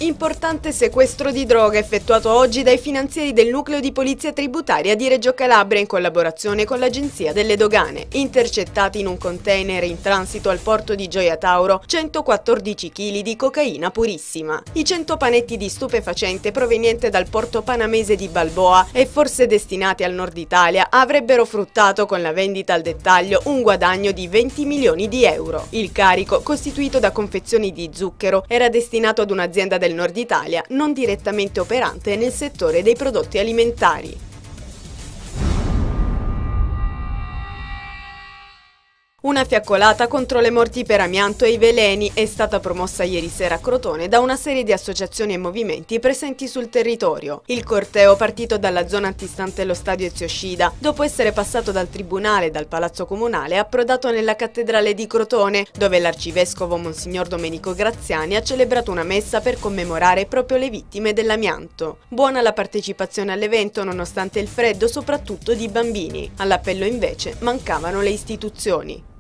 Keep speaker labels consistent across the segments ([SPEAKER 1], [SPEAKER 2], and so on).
[SPEAKER 1] Importante sequestro di droga effettuato oggi dai finanzieri del nucleo di polizia tributaria di Reggio Calabria in collaborazione con l'Agenzia delle Dogane. Intercettati in un container in transito al porto di Gioia Tauro 114 kg di cocaina purissima. I 100 panetti di stupefacente proveniente dal porto panamese di Balboa e forse destinati al nord Italia avrebbero fruttato con la vendita al dettaglio un guadagno di 20 milioni di euro. Il carico, costituito da confezioni di zucchero, era destinato ad un'azienda del Nord Italia non direttamente operante nel settore dei prodotti alimentari. Una fiaccolata contro le morti per amianto e i veleni è stata promossa ieri sera a Crotone da una serie di associazioni e movimenti presenti sul territorio. Il corteo, partito dalla zona antistante lo stadio Ezio Scida, dopo essere passato dal tribunale e dal palazzo comunale, è approdato nella cattedrale di Crotone, dove l'arcivescovo Monsignor Domenico Graziani ha celebrato una messa per commemorare proprio le vittime dell'amianto. Buona la partecipazione all'evento nonostante il freddo, soprattutto di bambini. All'appello invece mancavano le istituzioni.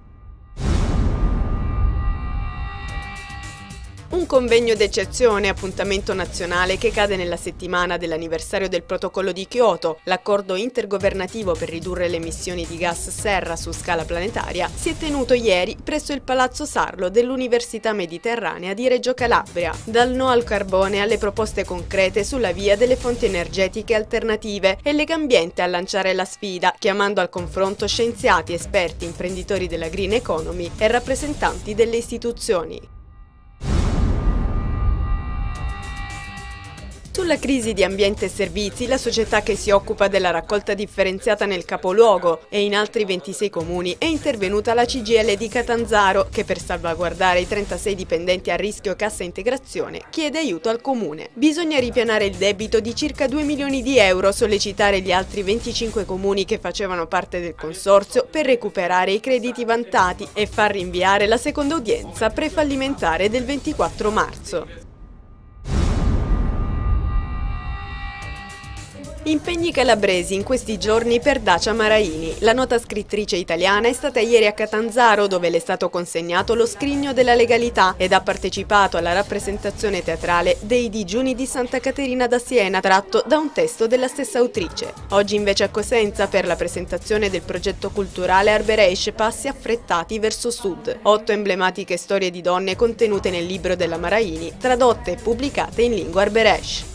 [SPEAKER 1] Un convegno d'eccezione, appuntamento nazionale che cade nella settimana dell'anniversario del protocollo di Kyoto, l'accordo intergovernativo per ridurre le emissioni di gas serra su scala planetaria, si è tenuto ieri presso il Palazzo Sarlo dell'Università Mediterranea di Reggio Calabria. Dal no al carbone alle proposte concrete sulla via delle fonti energetiche alternative e Legambiente a lanciare la sfida, chiamando al confronto scienziati, esperti, imprenditori della green economy e rappresentanti delle istituzioni. Sulla crisi di ambiente e servizi, la società che si occupa della raccolta differenziata nel capoluogo e in altri 26 comuni è intervenuta la CGIL di Catanzaro, che per salvaguardare i 36 dipendenti a rischio cassa integrazione chiede aiuto al comune. Bisogna ripianare il debito di circa 2 milioni di euro, sollecitare gli altri 25 comuni che facevano parte del consorzio per recuperare i crediti vantati e far rinviare la seconda udienza prefallimentare del 24 marzo. Impegni calabresi in questi giorni per Dacia Maraini. La nota scrittrice italiana è stata ieri a Catanzaro, dove le è stato consegnato lo scrigno della legalità ed ha partecipato alla rappresentazione teatrale dei Digiuni di Santa Caterina da Siena, tratto da un testo della stessa autrice. Oggi invece a Cosenza, per la presentazione del progetto culturale Arbereish Passi affrettati verso sud. 8 emblematiche storie di donne contenute nel libro della Maraini, tradotte e pubblicate in lingua Arbereish.